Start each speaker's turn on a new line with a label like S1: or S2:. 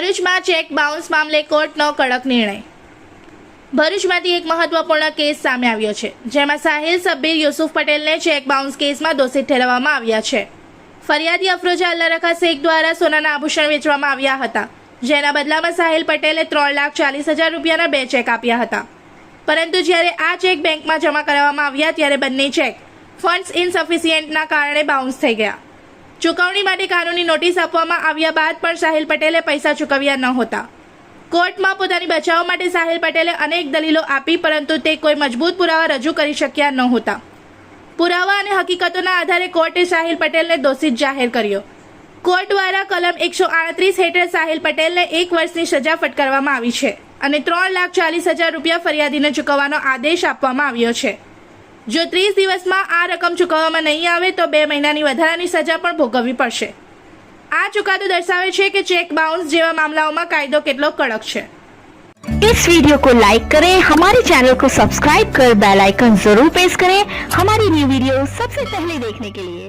S1: ભરૂચમાં check bounce મામલે કોર્ટનો કડક નિર્ણય। ભરૂચમાંથી એક મહત્વપૂર્ણ કેસ સામે આવ્યો છે, જેમાં સાહિલ સબ્બીર યુસુફ પટેલને ચેક બાઉન્સ કેસમાં દોષિત ઠેરવવામાં આવ્યા છે। ફરિયાદી અફરોજા અલ્લારખા શેખ દ્વારા સોનાના આભૂષણ વેચવામાં આવ્યા હતા, જેના બદલામાં સાહિલ પટેલે 3,40,000 રૂપિયાના 2 ચેક આપ્યા હતા। પરંતુ જ્યારે આ ચેક બેંકમાં જમા કરાવવામાં આવ્યા ત્યારે બંને ચેક ફંડ્સ ઇનસફિશિયન્ટના કારણે બાઉન્સ થઈ ગયા। ચૂકવણી માટે કાનૂની નોટિસ આપવામાં આવ્યા બાદ પણ સાહિલ પટેલે પૈસા ચૂકવ્યા નહોતા। કોર્ટમાં પોતાની બચાવ માટે સાહિલ પટેલે અનેક દલીલો આપી, પરંતુ તે કોઈ મજબૂત પુરાવા રજૂ કરી શક્યા નહોતા। પુરાવા અને હકીકતોના આધારે કોર્ટે સાહિલ પટેલને દોષિત જાહેર કર્યો। કોર્ટ દ્વારા કલમ 138 હેઠળ સાહિલ પટેલને 1 વર્ષની સજા ફટકારવામાં આવી છે અને 3,40,000 રૂપિયા ફરિયાદીને ચૂકવવાનો આદેશ આપવામાં આવ્યો છે। જો 30 દિવસમાં આ રકમ ચૂકવવામાં નહીં આવે તો 2 મહિનાની વધારાની સજા પણ ભોગવવી પડશે। આ ચુકાદો દર્શાવે છે કે चेक बाउंस જેવા મામલાઓમાં કાયદો કેટલો કડક છે।
S2: इस वीडियो को लाइक करें, हमारे चैनल को सब्सक्राइब कर बेल आइकन जरूर प्रेस करें हमारी न्यू वीडियो सबसे पहले देखने के लिए।